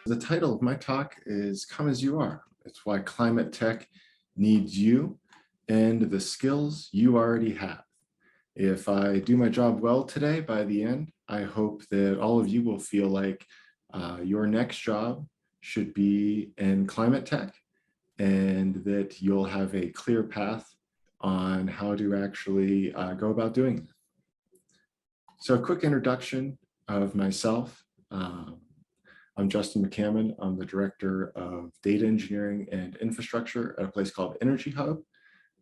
The title of my talk is Come As You Are. It's why climate tech needs you and the skills you already have. If I do my job well today, by the end, I hope that all of you will feel like your next job should be in climate tech and that you'll have a clear path on how to actually go about doing it. So a quick introduction of myself. I'm Justin McCammon. I'm the Director of Data Engineering and Infrastructure at a place called EnergyHub.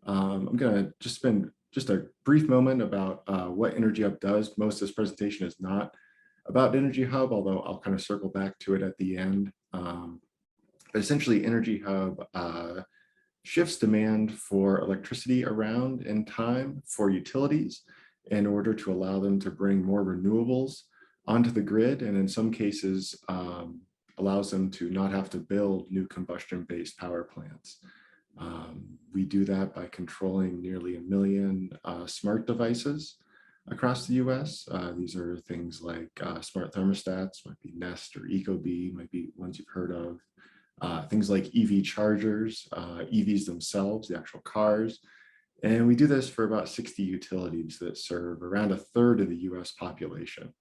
I'm going to just spend just a brief moment about what EnergyHub does. Most of this presentation is not about EnergyHub, although I'll kind of circle back to it at the end. But essentially, EnergyHub shifts demand for electricity around in time for utilities in order to allow them to bring more renewables onto the grid, and in some cases allows them to not have to build new combustion-based power plants. We do that by controlling nearly 1 million smart devices across the US. These are things like smart thermostats, might be Nest or Ecobee, might be ones you've heard of. Things like EV chargers, EVs themselves, the actual cars. And we do this for about 60 utilities that serve around 1/3 of the US population.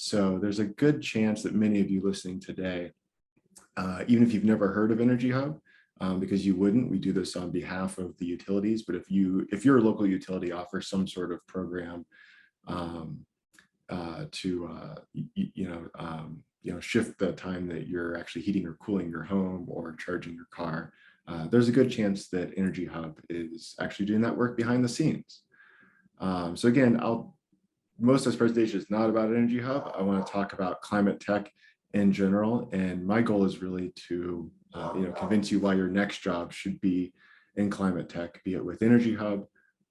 So there's a good chance that many of you listening today, even if you've never heard of EnergyHub, because you wouldn't, we do this on behalf of the utilities. But if your local utility offers some sort of program to shift the time that you're actually heating or cooling your home or charging your car, there's a good chance that EnergyHub is actually doing that work behind the scenes. So again, most of this presentation is not about EnergyHub. I want to talk about climate tech in general, and my goal is really to convince you why your next job should be in climate tech, be it with EnergyHub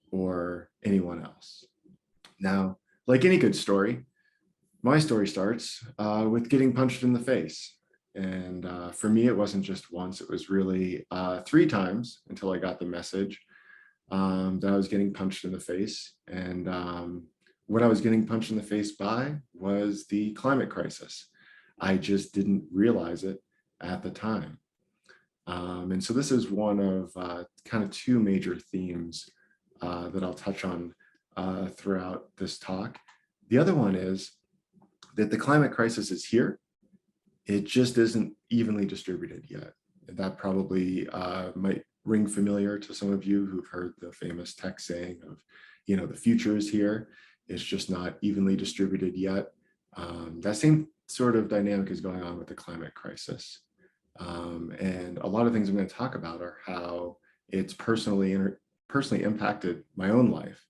or anyone else. Now, like any good story, my story starts with getting punched in the face. And for me, it wasn't just once, it was really 3 times until I got the message that I was getting punched in the face. And what I was getting punched in the face by was the climate crisis. I just didn't realize it at the time. And so this is one of kind of 2 major themes that I'll touch on throughout this talk. The other one is that the climate crisis is here. It just isn't evenly distributed yet. That probably might ring familiar to some of you who've heard the famous tech saying of, the future is here. It's just not evenly distributed yet. That same sort of dynamic is going on with the climate crisis. And a lot of things I'm going to talk about are how it's personally impacted my own life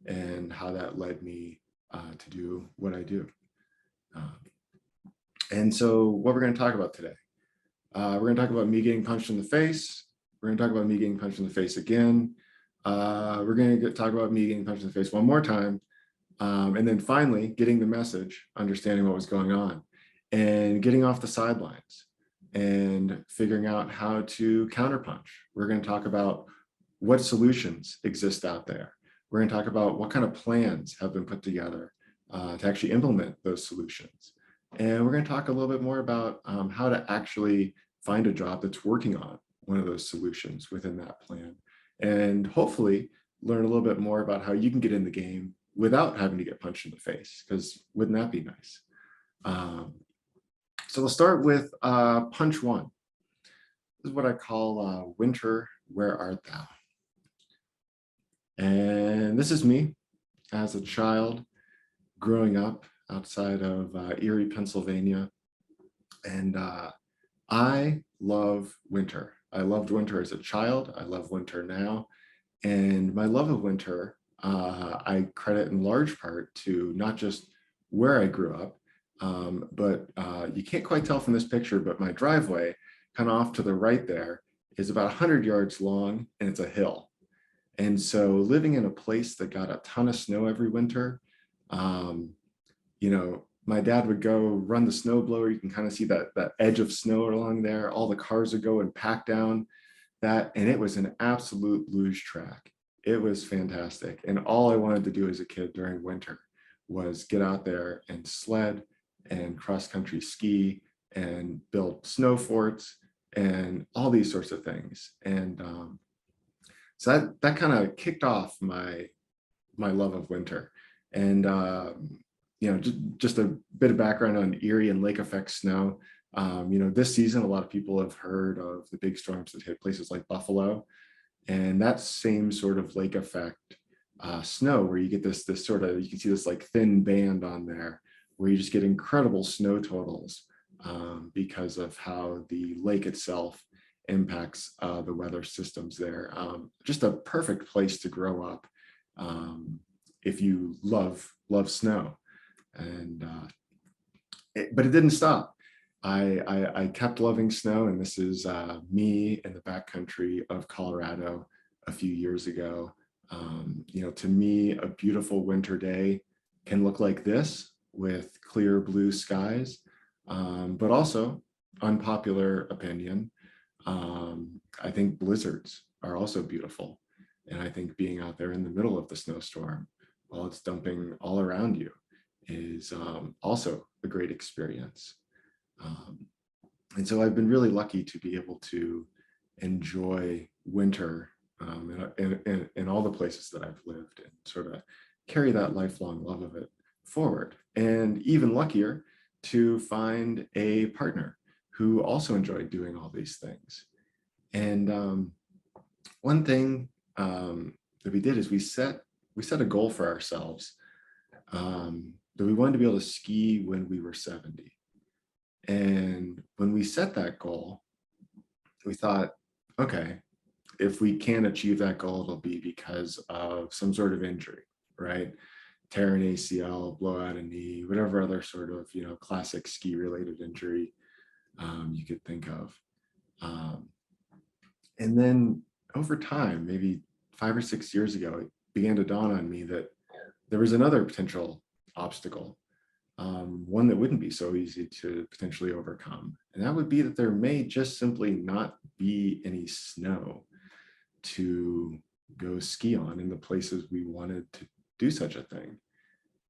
and how that led me to do what I do. And so what we're going to talk about today, we're going to talk about me getting punched in the face. We're going to talk about me getting punched in the face again. We're going to talk about me getting punched in the face one more time. And then finally, getting the message, understanding what was going on, and getting off the sidelines and figuring out how to counterpunch. We're going to talk about what solutions exist out there. We're going to talk about what kind of plans have been put together to actually implement those solutions. And we're going to talk a little bit more about how to actually find a job that's working on one of those solutions within that plan. And hopefully learn a little bit more about how you can get in the game without having to get punched in the face, because wouldn't that be nice? So we'll start with punch 1. This is what I call winter, where art thou? And this is me as a child growing up outside of Erie, Pennsylvania. And I love winter. I loved winter as a child. I love winter now. And my love of winter, I credit in large part to not just where I grew up, but you can't quite tell from this picture, but my driveway kind of off to the right there is about 100 yards long, and it's a hill. And so living in a place that got a ton of snow every winter, my dad would go run the snowblower. You can kind of see that edge of snow along there. All the cars would go and pack down that, and it was an absolute luge track. It was fantastic. And all I wanted to do as a kid during winter was get out there and sled and cross-country ski and build snow forts and all these sorts of things. And so that kind of kicked off my love of winter. And just a bit of background on Erie and lake effect snow. This season, a lot of people have heard of the big storms that hit places like Buffalo, and that same sort of lake effect snow, where you get this sort of, you can see this like thin band on there, where you just get incredible snow totals because of how the lake itself impacts the weather systems there. Just a perfect place to grow up if you love snow. And but it didn't stop. I kept loving snow, and this is me in the backcountry of Colorado a few years ago. To me, a beautiful winter day can look like this, with clear blue skies, but also, unpopular opinion, I think blizzards are also beautiful. And I think being out there in the middle of the snowstorm while it's dumping all around you is also a great experience. And so I've been really lucky to be able to enjoy winter in all the places that I've lived, and sort of carry that lifelong love of it forward. And even luckier to find a partner who also enjoyed doing all these things. And one thing that we did is we set a goal for ourselves that we wanted to be able to ski when we were 70. And when we set that goal, we thought, okay, if we can't achieve that goal, it'll be because of some sort of injury, right? Tear an ACL, blow out a knee, whatever other sort of, classic ski related injury you could think of. And then over time, maybe 5 or 6 years ago, it began to dawn on me that there was another potential obstacle, one that wouldn't be so easy to potentially overcome. And that would be that there may just simply not be any snow to go ski on in the places we wanted to do such a thing.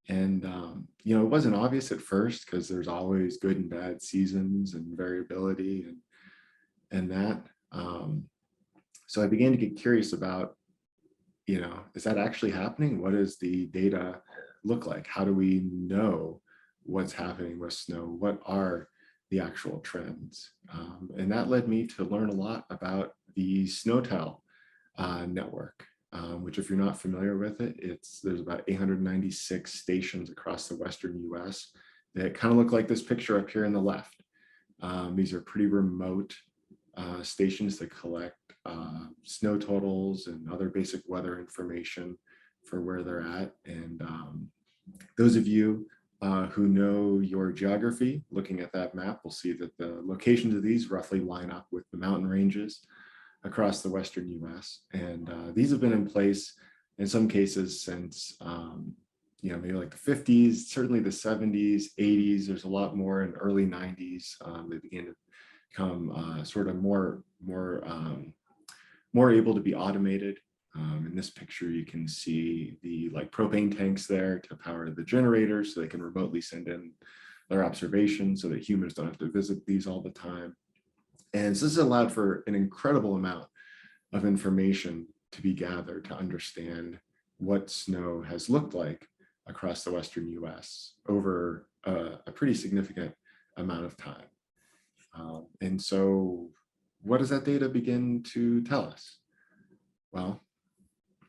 And, it wasn't obvious at first, because there's always good and bad seasons and variability and that. So I began to get curious about, is that actually happening? What does the data look like? How do we know what's happening with snow? What are the actual trends? And that led me to learn a lot about the SNOTEL network, which, if you're not familiar with it, there's about 896 stations across the Western US that kind of look like this picture up here on the left. These are pretty remote stations that collect snow totals and other basic weather information for where they're at. And those of you who know your geography, looking at that map, will see that the locations of these roughly line up with the mountain ranges across the Western US. And these have been in place in some cases since, maybe like the 50s, certainly the 70s, 80s. There's a lot more in early 90s. They began to become sort of more able to be automated. In this picture, you can see the propane tanks there to power the generators, so they can remotely send in their observations so that humans don't have to visit these all the time. And so this has allowed for an incredible amount of information to be gathered to understand what snow has looked like across the Western US over a pretty significant amount of time. And so what does that data begin to tell us? Well,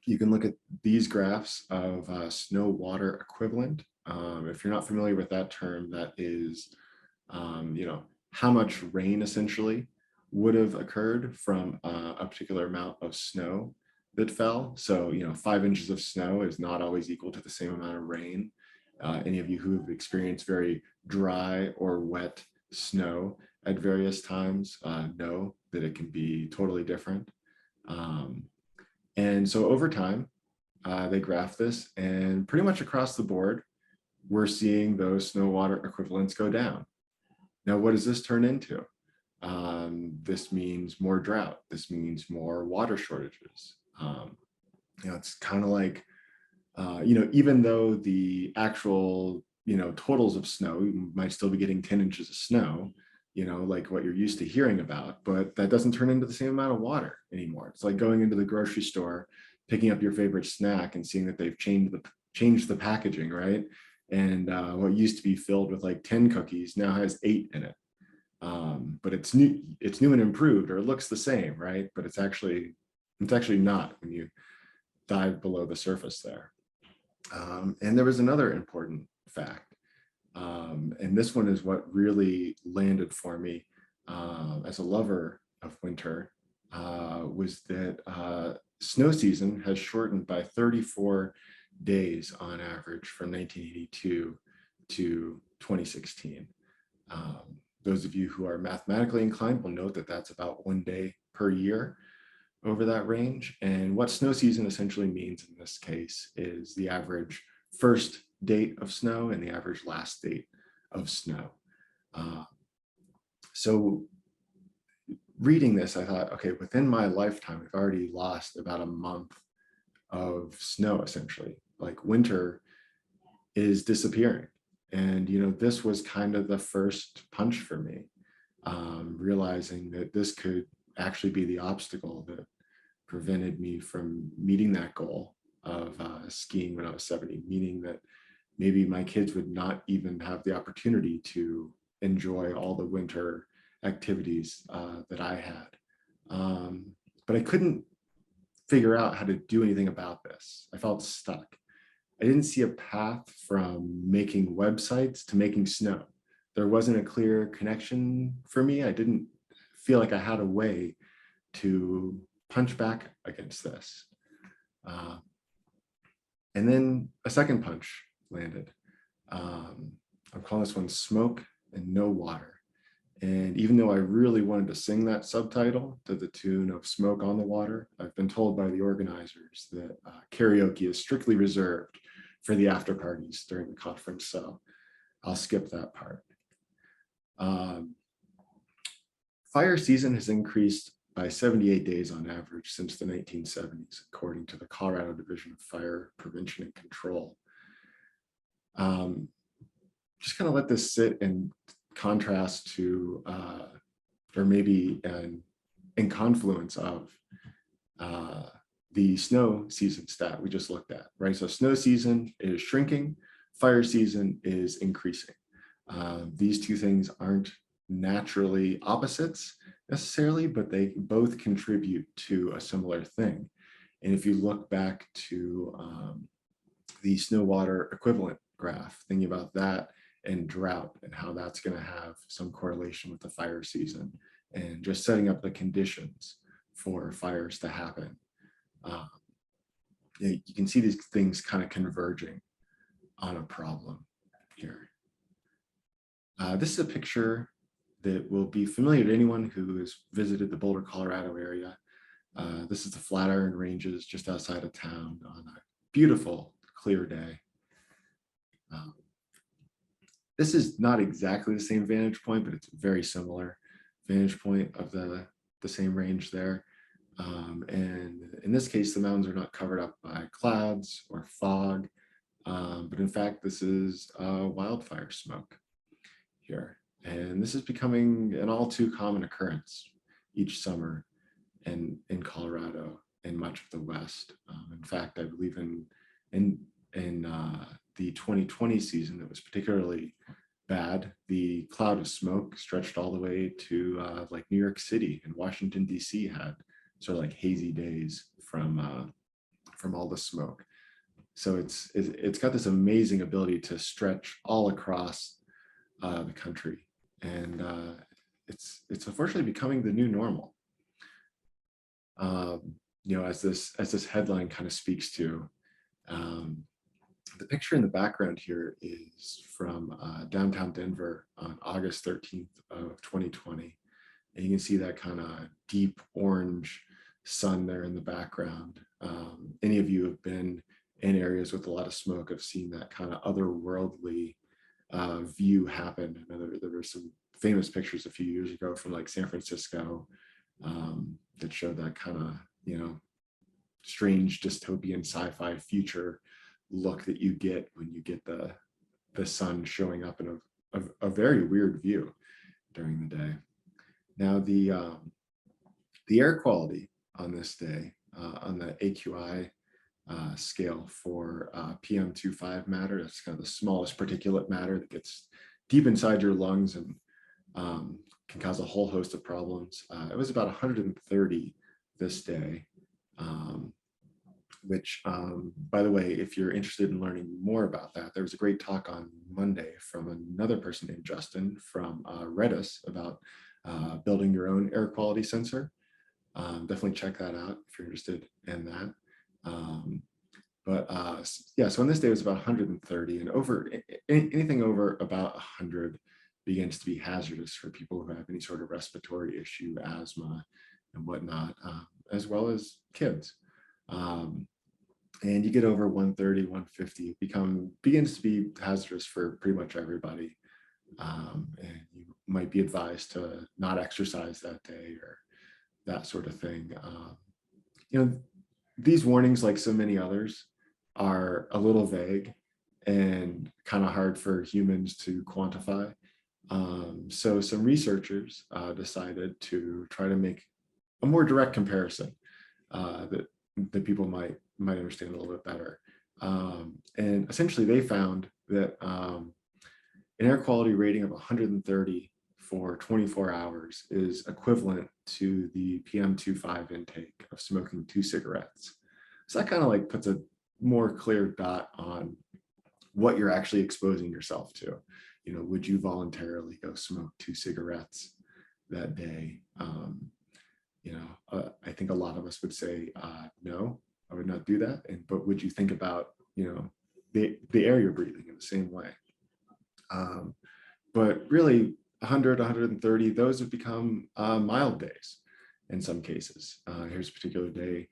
you can look at these graphs of snow water equivalent. If you're not familiar with that term, that is, how much rain essentially would have occurred from a particular amount of snow that fell. So, 5 inches of snow is not always equal to the same amount of rain. Any of you who have experienced very dry or wet snow at various times know that it can be totally different. And so over time, they graph this, and pretty much across the board, we're seeing those snow water equivalents go down. Now, what does this turn into? This means more drought. This means more water shortages. It's kind of like, even though the actual, totals of snow, you might still be getting 10 inches of snow, like what you're used to hearing about, but that doesn't turn into the same amount of water anymore. It's like going into the grocery store, picking up your favorite snack and seeing that they've changed the packaging, right? And what used to be filled with like 10 cookies now has 8 in it. But it's new and improved, or it looks the same, right? But it's actually not when you dive below the surface there. And there was another important fact. And this one is what really landed for me as a lover of winter, was that snow season has shortened by 34 days on average from 1982 to 2016. Those of you who are mathematically inclined will note that that's about 1 day per year over that range. And what snow season essentially means in this case is the average first date of snow and the average last date of snow. So reading this, I thought, okay, within my lifetime, we've already lost about a month of snow, essentially. Like winter is disappearing. And, this was kind of the first punch for me, realizing that this could actually be the obstacle that prevented me from meeting that goal of skiing when I was 70, meaning that maybe my kids would not even have the opportunity to enjoy all the winter activities that I had. But I couldn't figure out how to do anything about this. I felt stuck. I didn't see a path from making websites to making snow. There wasn't a clear connection for me. I didn't feel like I had a way to punch back against this. And then a second punch landed. I'm calling this one Smoke and No Water. And even though I really wanted to sing that subtitle to the tune of Smoke on the Water, I've been told by the organizers that karaoke is strictly reserved for the after parties during the conference. So I'll skip that part. Fire season has increased by 78 days on average since the 1970s, according to the Colorado Division of Fire Prevention and Control. Just kind of let this sit in contrast to, or maybe in confluence of the snow season stat we just looked at, right? So snow season is shrinking, fire season is increasing. These two things aren't naturally opposites necessarily, but they both contribute to a similar thing. And if you look back to the snow water equivalent graph, thinking about that and drought and how that's going to have some correlation with the fire season and just setting up the conditions for fires to happen. You can see these things kind of converging on a problem here. This is a picture that will be familiar to anyone who has visited the Boulder, Colorado area. This is the Flatiron Ranges just outside of town on a beautiful, clear day. This is not exactly the same vantage point, but it's a very similar vantage point of the same range there. And in this case, the mountains are not covered up by clouds or fog, but in fact, this is wildfire smoke here. And this is becoming an all too common occurrence each summer in Colorado and much of the West. In fact, I believe in the 2020 season that was particularly bad, the cloud of smoke stretched all the way to like New York City, and Washington, DC had sort of like hazy days from all the smoke. So it's got this amazing ability to stretch all across the country, and it's unfortunately becoming the new normal. As this headline kind of speaks to, the picture in the background here is from downtown Denver on August 13th of 2020. And you can see that kind of deep orange sun there in the background. Any of you have been in areas with a lot of smoke have seen that kind of otherworldly view happen. I know there were some famous pictures a few years ago from like San Francisco that showed that kind of, strange dystopian sci-fi future look that you get when you get the sun showing up in a very weird view. during the day. Now, the air quality on this day, on the AQI scale for PM2.5 matter, that's kind of the smallest particulate matter that gets deep inside your lungs and can cause a whole host of problems. It was about 130 this day, which, by the way, if you're interested in learning more about that, there was a great talk on Monday from another person named Justin from Redis about building your own air quality sensor. Definitely check that out if you're interested in that. Yeah, so on this day it was about 130, and anything over about 100 begins to be hazardous for people who have any sort of respiratory issue, asthma and whatnot, as well as kids. And you get over 130, 150, it begins to be hazardous for pretty much everybody. And you might be advised to not exercise that day or that sort of thing. These warnings, like so many others, are a little vague and kind of hard for humans to quantify. So some researchers decided to try to make a more direct comparison that people might understand a little bit better. And essentially they found that an air quality rating of 130 for 24 hours is equivalent to the PM2.5 intake of smoking 2 cigarettes. So that kind of like puts a more clear dot on what you're actually exposing yourself to. Would you voluntarily go smoke 2 cigarettes that day? I think a lot of us would say, no, I would not do that. But would you think about, the air you're breathing in the same way? But really 100, 130, those have become mild days in some cases. Here's a particular day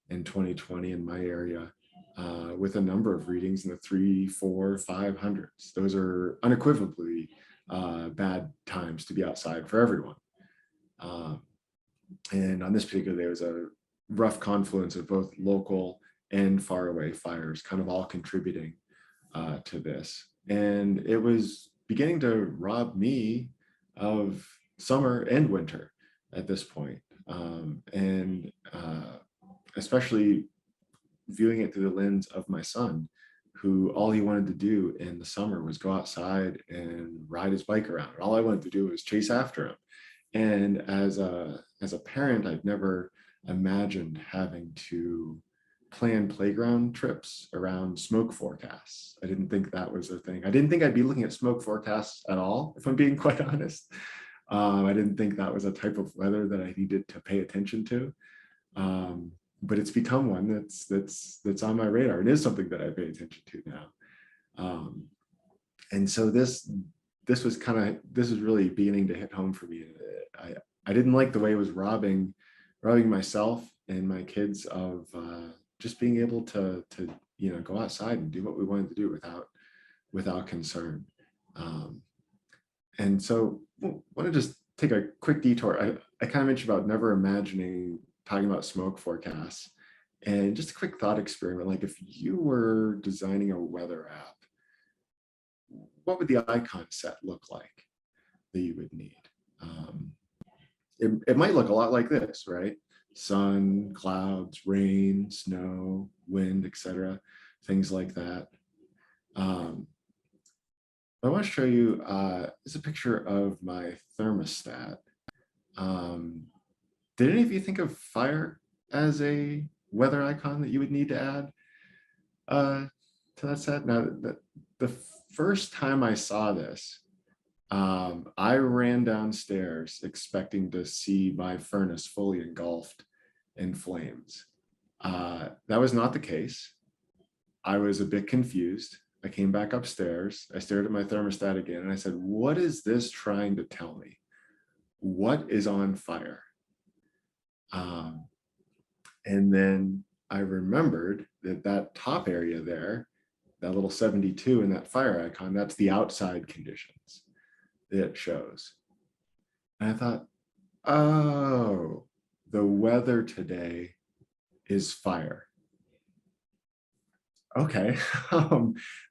in 2020 in my area with a number of readings in the 300, 400, 500s. Those are unequivocally bad times to be outside for everyone. And on this particular day, it was a rough confluence of both local and faraway fires, kind of all contributing to this. And it was beginning to rob me of summer and winter at this point. Especially viewing it through the lens of my son, who all he wanted to do in the summer was go outside and ride his bike around. And all I wanted to do was chase after him. And as a parent, I've never imagined having to plan playground trips around smoke forecasts. I didn't think that was a thing. I didn't think I'd be looking at smoke forecasts at all, if I'm being quite honest. I didn't think that was a type of weather that I needed to pay attention to. But it's become one that's on my radar. It is something that I pay attention to now. And so this is really beginning to hit home for me. I didn't like the way it was robbing myself and my kids of just being able to go outside and do what we wanted to do without concern. And so I want to just take a quick detour. I kind of mentioned about never imagining talking about smoke forecasts, and just a quick thought experiment. Like if you were designing a weather app, what would the icon set look like that you would need? It might look a lot like this, right? Sun, clouds, rain, snow, wind, etc., things like that. I want to show you, this is a picture of my thermostat. Did any of you think of fire as a weather icon that you would need to add to that set? Now, the first time I saw this, I ran downstairs expecting to see my furnace fully engulfed in flames. That was not the case. I was a bit confused. I came back upstairs. I stared at my thermostat again and I said, what is this trying to tell me? What is on fire? And then I remembered that top area there, that little 72 and that fire icon, that's the outside conditions that it shows. And I thought, oh, the weather today is fire. Okay,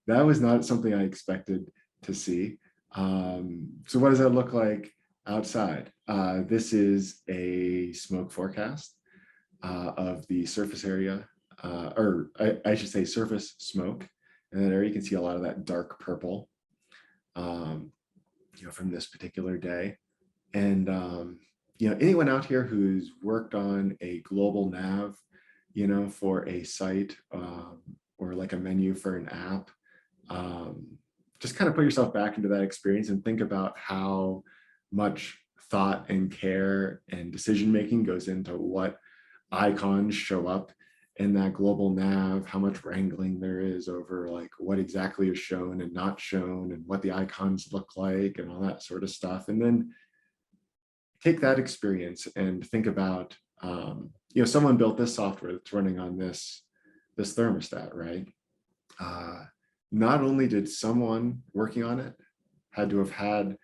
that was not something I expected to see. So what does that look like outside. This is a smoke forecast of the surface area, or I should say surface smoke. In that area, you can see a lot of that dark purple, from this particular day. And anyone out here who's worked on a global nav, for a site or like a menu for an app, just kind of put yourself back into that experience and think about how much thought and care and decision making goes into what icons show up in that global nav, how much wrangling there is over like what exactly is shown and not shown and what the icons look like and all that sort of stuff. And then take that experience and think about, someone built this software that's running on this thermostat, right? Not only did someone working on it had to have had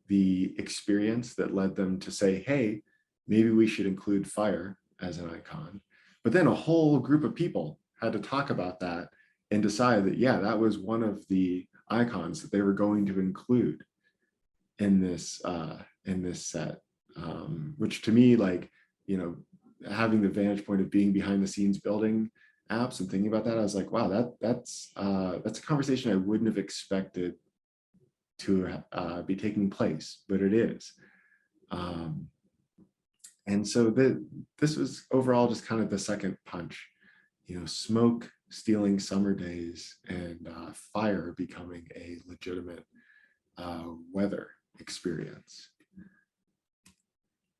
the experience that led them to say, hey, maybe we should include fire as an icon, but then a whole group of people had to talk about that and decide that, yeah, that was one of the icons that they were going to include in this set, which to me, like, having the vantage point of being behind the scenes building apps and thinking about that, I was like, wow, that's a conversation I wouldn't have expected to be taking place, but it is. And so this was overall just kind of the second punch, smoke stealing summer days and fire becoming a legitimate weather experience.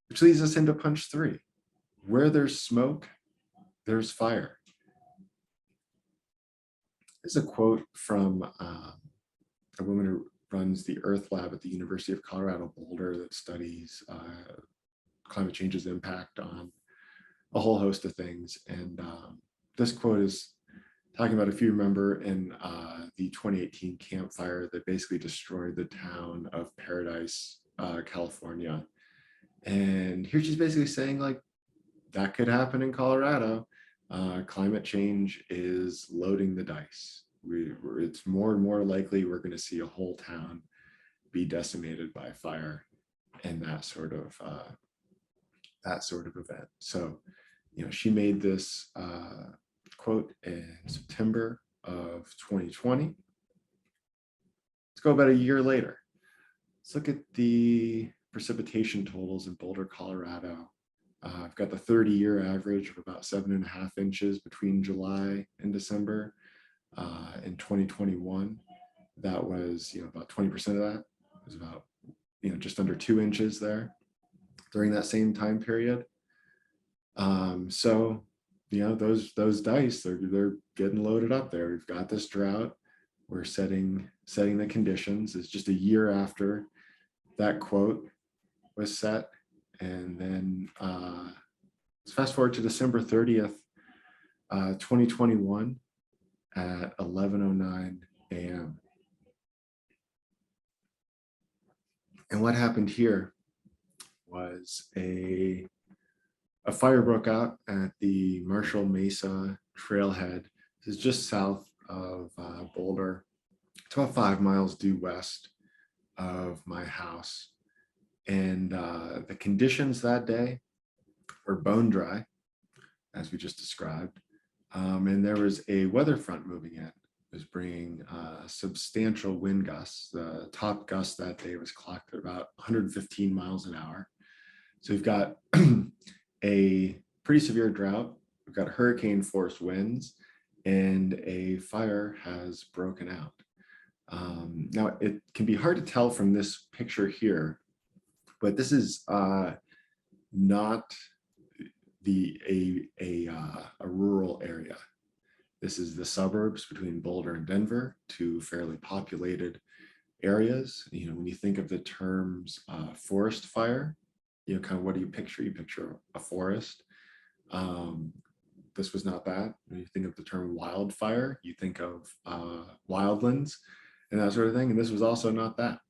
Which leads us into punch 3. Where there's smoke, there's fire. There's a quote from a woman who runs the Earth Lab at the University of Colorado Boulder that studies climate change's impact on a whole host of things. And this quote is talking about, if you remember, in the 2018 Camp Fire that basically destroyed the town of Paradise, California. And here she's basically saying, like, that could happen in Colorado. Climate change is loading the dice. It's more and more likely we're going to see a whole town be decimated by fire and that sort of event. So, she made this quote in September of 2020. Let's go about a year later. Let's look at the precipitation totals in Boulder, Colorado. I've got the 30-year average of about 7.5 inches between July and December. In 2021, that was, about 20% of that. It was about, just under 2 inches there during that same time period. So, those dice, they're getting loaded up there. We've got this drought. We're setting the conditions. It's just a year after that quote was set. And then let's fast forward to December 30th, 2021 at 11:09 a.m. And what happened here was a fire broke out at the Marshall Mesa trailhead. This is just south of Boulder. It's about 5 miles due west of my house. And the conditions that day were bone dry, as we just described. And there was a weather front moving in. It was bringing substantial wind gusts. The top gust that day was clocked at about 115 miles an hour. So we've got a pretty severe drought. We've got hurricane force winds, and a fire has broken out. Now, it can be hard to tell from this picture here, but this is not a rural area. This is the suburbs between Boulder and Denver, two fairly populated areas. When you think of the terms forest fire, kind of what do you picture? You picture a forest. This was not that. When you think of the term wildfire, you think of wildlands and that sort of thing. And this was also not that.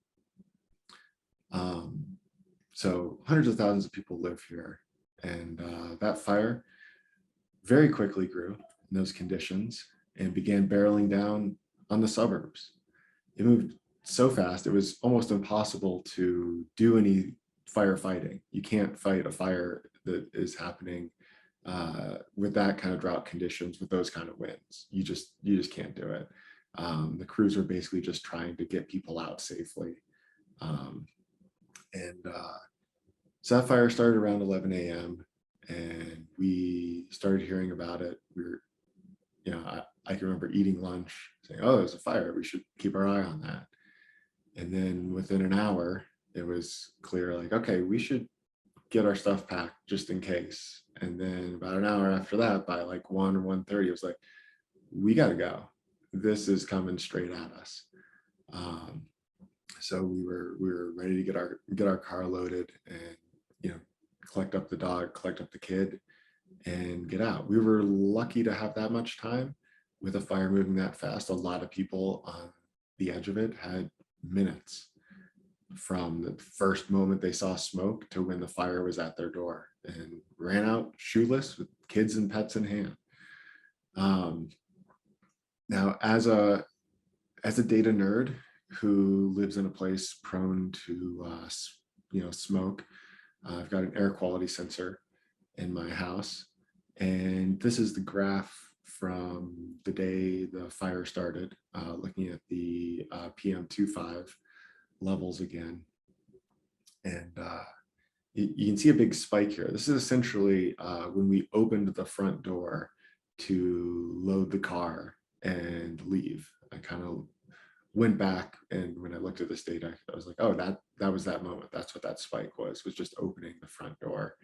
So hundreds of thousands of people live here, and that fire very quickly grew in those conditions and began barreling down on the suburbs. It moved so fast, it was almost impossible to do any firefighting. You can't fight a fire that is happening with that kind of drought conditions, with those kind of winds. You just can't do it. The crews were basically just trying to get people out safely. So that fire started around 11 a.m. and we started hearing about it. We were, I can remember eating lunch saying, oh, there's a fire. We should keep our eye on that. And then within an hour, it was clear, like, okay, we should get our stuff packed just in case. And then about an hour after that, by like 1 or 1:30, it was like, we got to go. This is coming straight at us. So we were ready to get our car loaded and, collect up the dog, collect up the kid, and get out. We were lucky to have that much time. With a fire moving that fast, a lot of people on the edge of it had minutes from the first moment they saw smoke to when the fire was at their door, and ran out shoeless with kids and pets in hand. Now, as a data nerd who lives in a place prone to smoke, I've got an air quality sensor in my house, and this is the graph from the day the fire started, looking at the PM2.5 levels again. And you can see a big spike here. This is essentially when we opened the front door to load the car and leave. I kind of went back, and when I looked at this data, I was like, oh, that was that moment. That's what that spike was just opening the front door,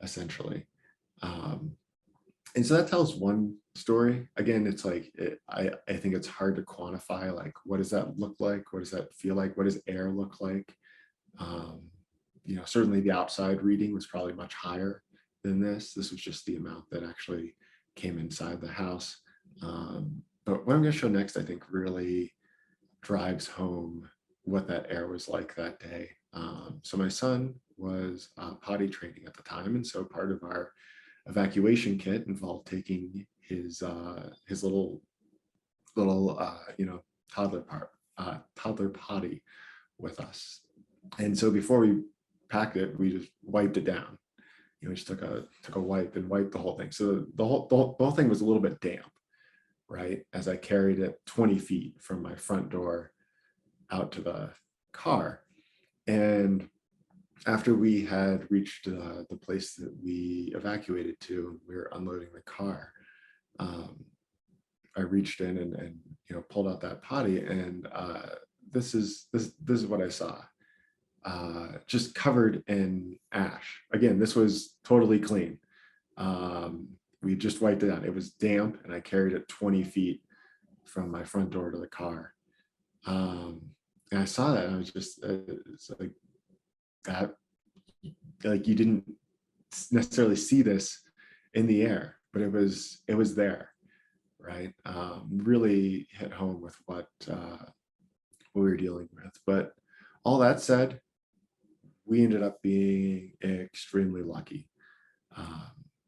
essentially. And so that tells one story. Again, it's like, I think it's hard to quantify, like, what does that look like? What does that feel like? What does air look like? Certainly the outside reading was probably much higher than this. This was just the amount that actually came inside the house. But what I'm going to show next, I think, really drives home what that air was like that day. So my son was potty training at the time, and so part of our evacuation kit involved taking his little toddler potty with us. And so before we packed it, we just wiped it down. We just took a wipe and wiped the whole thing. So the whole thing was a little bit damp, right? As I carried it 20 feet from my front door out to the car. And after we had reached the place that we evacuated to, we were unloading the car. I reached in and pulled out that potty, and this is what I saw. Just covered in ash. Again, this was totally clean. We just wiped it out. It was damp, and I carried it 20 feet from my front door to the car. And I saw that, and I was just, it's like that, like, you didn't necessarily see this in the air, but it was there, right? Really hit home with what we were dealing with. But all that said, we ended up being extremely lucky.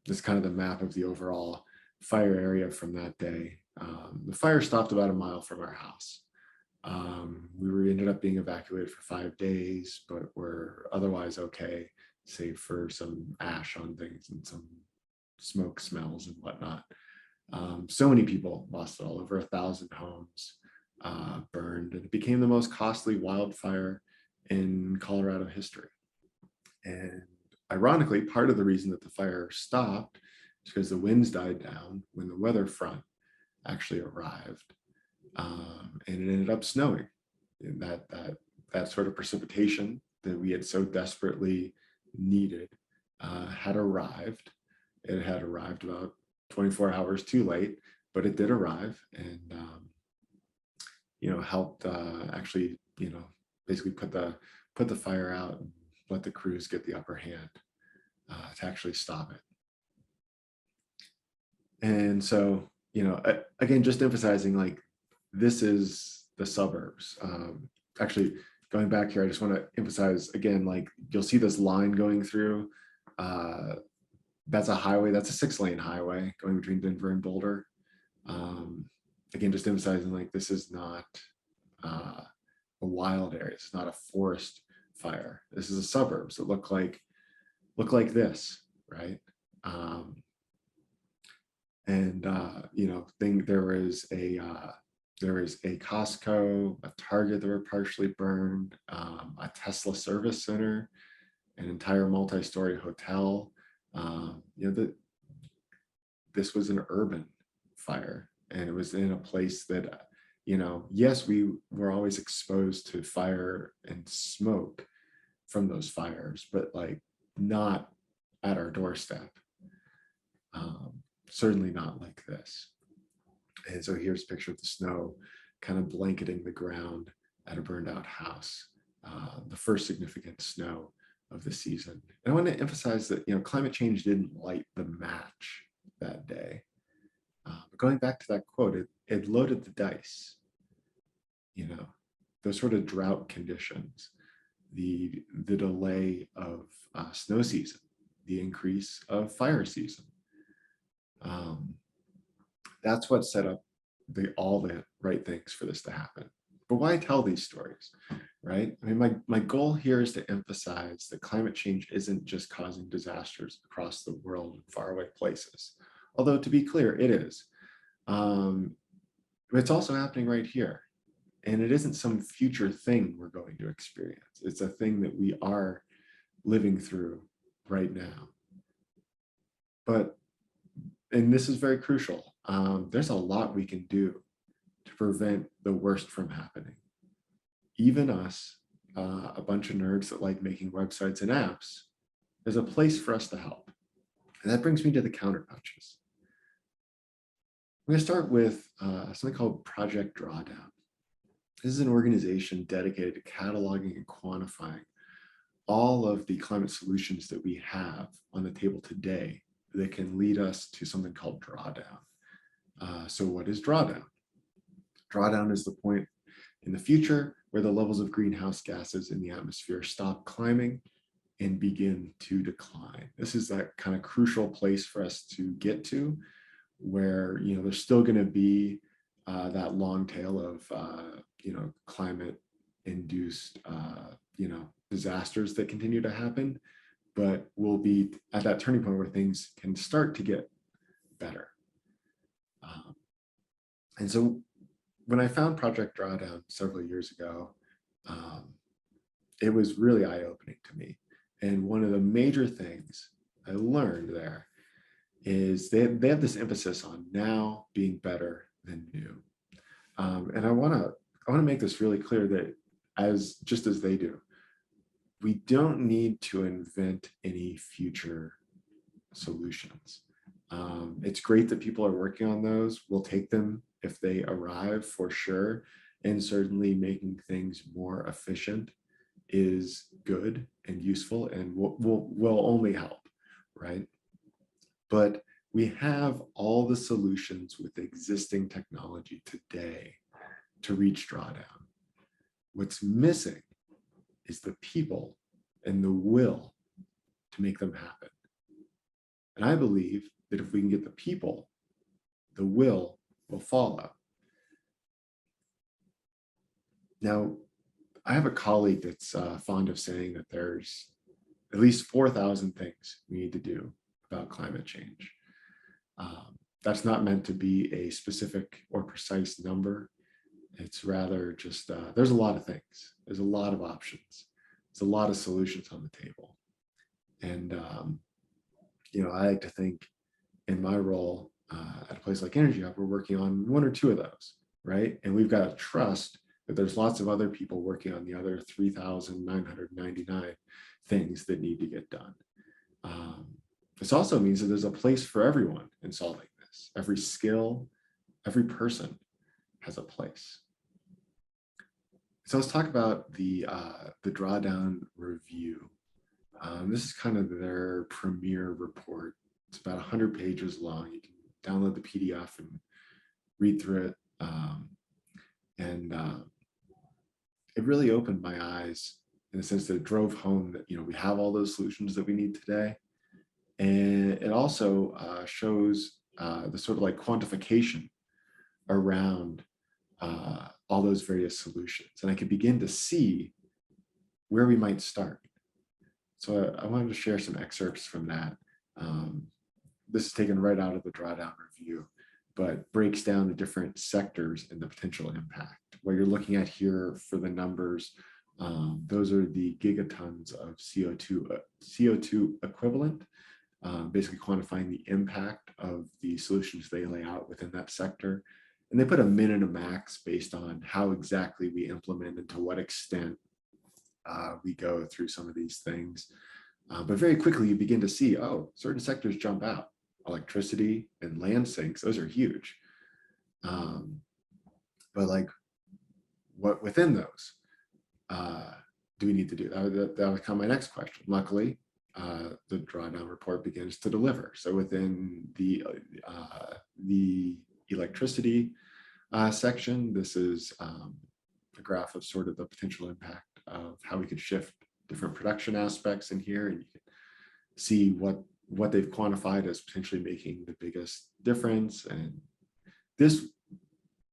This is kind of the map of the overall fire area from that day. The fire stopped about a mile from our house. We ended up being evacuated for 5 days, but we're otherwise okay, save for some ash on things and some smoke smells and whatnot. So many people lost it all. Over 1,000 homes burned, and it became the most costly wildfire in Colorado history. And ironically, part of the reason that the fire stopped is because the winds died down when the weather front actually arrived, and it ended up snowing. And that sort of precipitation that we had so desperately needed had arrived. It had arrived about 24 hours too late, but it did arrive, and helped actually basically put the fire out and let the crews get the upper hand to actually stop it. And so again, just emphasizing, like, this is the suburbs. Actually, going back here, I just want to emphasize again, like, you'll see this line going through. That's a highway. That's a 6-lane highway going between Denver and Boulder. Again, just emphasizing, like, this is not a wild area. It's not a forest fire. This is the suburbs that look like this, right? You know, there is a Costco, a Target that were partially burned, a Tesla service center, an entire multi-story hotel. You know, this was an urban fire, and it was in a place that, you know, yes, we were always exposed to fire and smoke from those fires, but like not at our doorstep. Certainly not like this. And so here's a picture of the snow kind of blanketing the ground at a burned out house, the first significant snow of the season. And I want to emphasize that, you know, climate change didn't light the match that day. But going back to that quote, it loaded the dice. You know, those sort of drought conditions, the delay of snow season, the increase of fire season. That's what set up all the right things for this to happen. But why tell these stories, right? I mean, my goal here is to emphasize that climate change isn't just causing disasters across the world in faraway places. Although, to be clear, it is. But it's also happening right here. And it isn't some future thing we're going to experience. It's a thing that we are living through right now. And this is very crucial. There's a lot we can do to prevent the worst from happening. Even us, a bunch of nerds that like making websites and apps, there's a place for us to help. And that brings me to the counterpunches. I'm going to start with something called Project Drawdown. This is an organization dedicated to cataloging and quantifying all of the climate solutions that we have on the table today that can lead us to something called Drawdown. So what is Drawdown? Drawdown is the point in the future where the levels of greenhouse gases in the atmosphere stop climbing and begin to decline. This is that kind of crucial place for us to get to, where, you know, there's still going to be that long tail of you know, climate induced you know, disasters that continue to happen, but we'll be at that turning point where things can start to get better. And so when I found Project Drawdown several years ago, it was really eye-opening to me. And one of the major things I learned there is they have this emphasis on now being better than new. And I want to make this really clear that just as they do, we don't need to invent any future solutions. It's great that people are working on those. We'll take them if they arrive, for sure. And certainly making things more efficient is good and useful and will only help, right? But we have all the solutions with existing technology today to reach Drawdown. What's missing is the people and the will to make them happen. And I believe that if we can get the people, the will follow. Now, I have a colleague that's fond of saying that there's at least 4,000 things we need to do about climate change. That's not meant to be a specific or precise number. It's rather just, there's a lot of things. There's a lot of options. There's a lot of solutions on the table. And, you know, I like to think in my role at a place like EnergyHub, we're working on one or two of those, right? And we've got to trust that there's lots of other people working on the other 3,999 things that need to get done. This also means that there's a place for everyone in solving this. Every skill, every person has a place. So let's talk about the Drawdown review. This is kind of their premier report. It's about 100 pages long. You can download the PDF and read through it. It really opened my eyes in the sense that it drove home that, you know, we have all those solutions that we need today. And it also shows the sort of like quantification around all those various solutions. And I could begin to see where we might start. So I wanted to share some excerpts from that. This is taken right out of the Drawdown review, but breaks down the different sectors and the potential impact. What you're looking at here for the numbers, those are the gigatons of CO2 equivalent, basically quantifying the impact of the solutions they lay out within that sector. And they put a min and a max based on how exactly we implement and to what extent we go through some of these things. But very quickly, you begin to see, oh, certain sectors jump out. Electricity and land sinks, those are huge. But like, what within those do we need to do? That would come my next question. Luckily, the Drawdown report begins to deliver. So within the electricity section, this is a graph of sort of the potential impact of how we could shift different production aspects in here, and you can see what they've quantified as potentially making the biggest difference. And this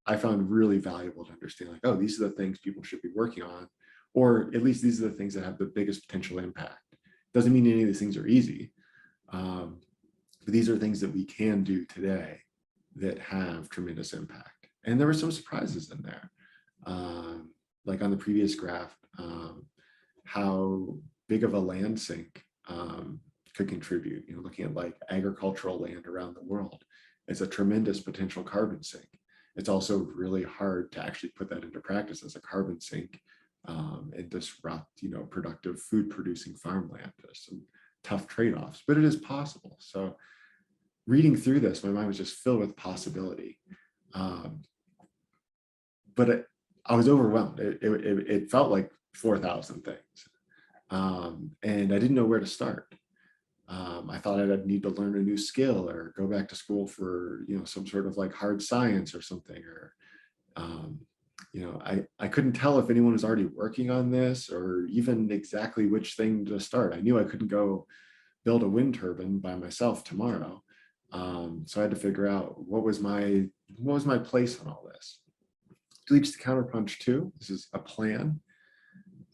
I found really valuable to understand, like, oh, these are the things people should be working on, or at least these are the things that have the biggest potential impact. Doesn't mean any of these things are easy, but these are things that we can do today that have tremendous impact. And there were some surprises in there, like on the previous graph, how big of a land sink could contribute. You know, looking at like agricultural land around the world, it's a tremendous potential carbon sink. It's also really hard to actually put that into practice as a carbon sink and disrupt, you know, productive food producing farmland. There's some tough trade-offs, but it is possible. So reading through this, my mind was just filled with possibility. But I was overwhelmed. It felt like 4,000 things. And I didn't know where to start. I thought I'd need to learn a new skill or go back to school for, you know, some sort of like hard science or something, or, you know, I couldn't tell if anyone was already working on this or even exactly which thing to start. I knew I couldn't go build a wind turbine by myself tomorrow. So I had to figure out what was my place on all this. It leads to Counterpunch 2. This is a plan.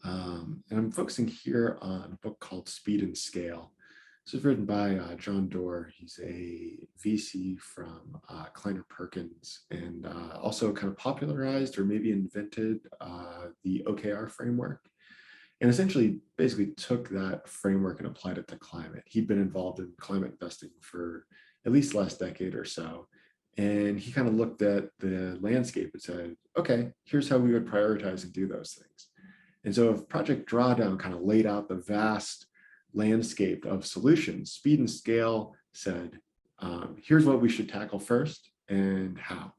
And I'm focusing here on a book called Speed and Scale. This is written by John Doerr. He's a VC from Kleiner Perkins, and also kind of popularized or maybe invented the OKR framework, and essentially basically took that framework and applied it to climate. He'd been involved in climate investing for at least the last decade or so. And he kind of looked at the landscape and said, okay, here's how we would prioritize and do those things. And so if Project Drawdown kind of laid out the vast landscape of solutions, Speed and Scale said, here's what we should tackle first and how.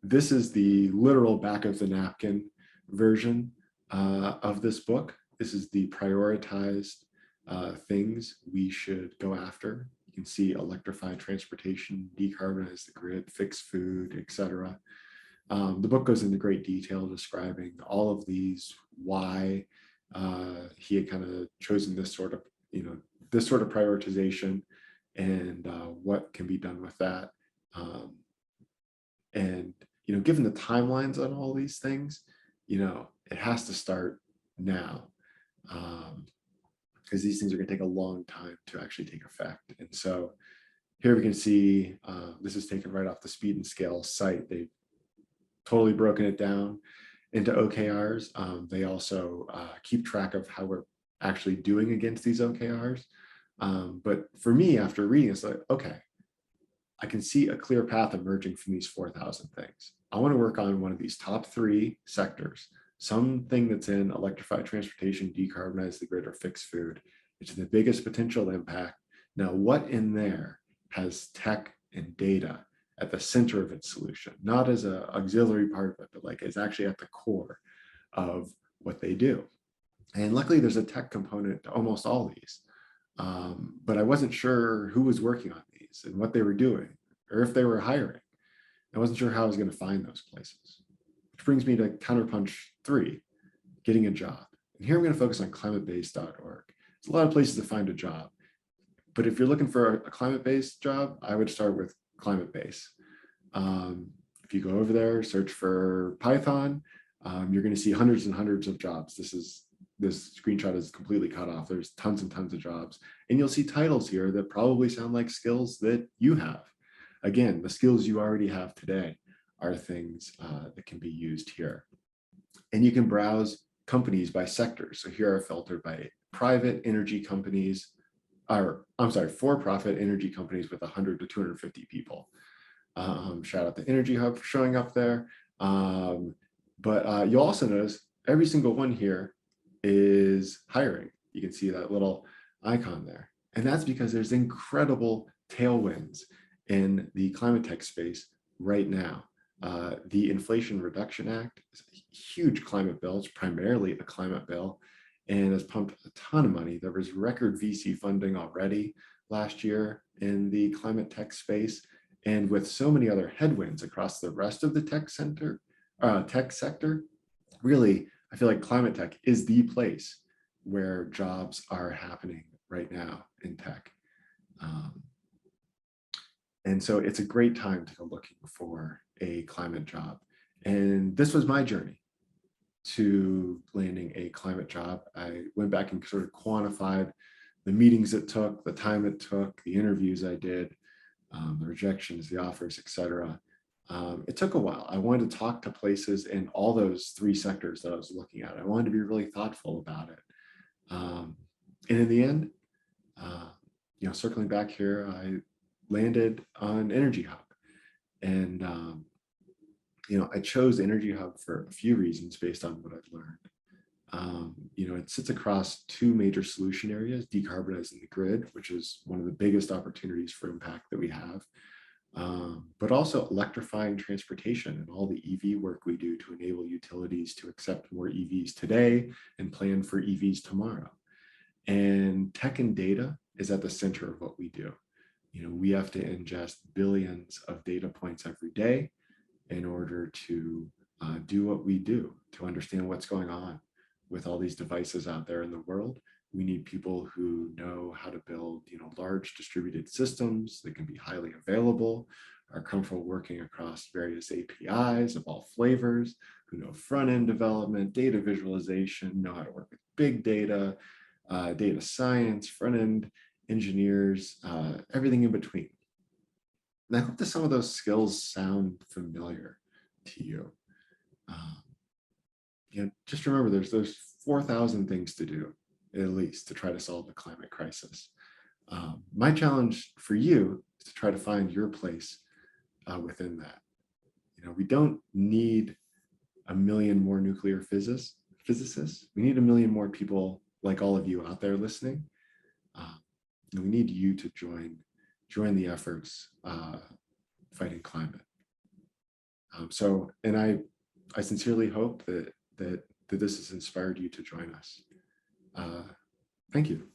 This is the literal back of the napkin version of this book. This is the prioritized things we should go after. You can see electrify transportation, decarbonize the grid, fix food, etc. The book goes into great detail describing all of these, why he had kind of chosen this sort of, this sort of prioritization, and what can be done with that. And given the timelines on all these things, it has to start now, because these things are going to take a long time to actually take effect. And so here we can see this is taken right off the Speed and Scale site. They've totally broken it down into OKRs. They also keep track of how we're actually doing against these OKRs. But for me, after reading, it's like, okay, I can see a clear path emerging from these 4,000 things. I want to work on one of these top 3 sectors, something that's in electrified transportation, decarbonize the grid, or fix food. It's the biggest potential impact. Now, what in there has tech and data at the center of its solution, not as an auxiliary part of it, but like it's actually at the core of what they do. And luckily there's a tech component to almost all these, but I wasn't sure who was working on these and what they were doing, or if they were hiring. I wasn't sure how I was going to find those places, which brings me to Counterpunch 3, getting a job. And here I'm going to focus on climatebase.org. There's a lot of places to find a job, but if you're looking for a climate-based job, I would start with Climate Base. If you go over there, search for Python, You're going to see hundreds and hundreds of jobs. This screenshot is completely cut off. There's tons and tons of jobs. And you'll see titles here that probably sound like skills that you have. Again, the skills you already have today are things that can be used here. And you can browse companies by sector. So here are filtered by private energy companies, or I'm sorry, for-profit energy companies with 100 to 250 people. Shout out to EnergyHub for showing up there. But you'll also notice every single one here is hiring. You can see that little icon there. And that's because there's incredible tailwinds in the climate tech space right now. The Inflation Reduction Act is a huge climate bill. It's primarily a climate bill and has pumped a ton of money. There was record VC funding already last year in the climate tech space. And with so many other headwinds across the rest of the tech sector, really, I feel like climate tech is the place where jobs are happening right now in tech. And so it's a great time to go looking for a climate job. And this was my journey to landing a climate job. I went back and sort of quantified the meetings it took, the time it took, the interviews I did, the rejections, the offers, etc. It took a while. I wanted to talk to places in all those three sectors that I was looking at. I wanted to be really thoughtful about it. And in the end, circling back here, I landed on EnergyHub. And, I chose EnergyHub for a few reasons based on what I've learned. It sits across two major solution areas: decarbonizing the grid, which is one of the biggest opportunities for impact that we have, but also electrifying transportation and all the EV work we do to enable utilities to accept more EVs today and plan for EVs tomorrow. And tech and data is at the center of what we do. We have to ingest billions of data points every day in order to do what we do, to understand what's going on with all these devices out there in the world. We need people who know how to build, large distributed systems that can be highly available, are comfortable working across various APIs of all flavors, who know front-end development, data visualization, know how to work with big data, data science, front-end engineers, everything in between. And I hope that some of those skills sound familiar to you. Just remember, there's 4,000 things to do, at least, to try to solve the climate crisis. My challenge for you is to try to find your place within that. We don't need a million more nuclear physicists. We need a million more people like all of you out there listening. We need you to join the efforts fighting climate. And I sincerely hope that this has inspired you to join us. Thank you.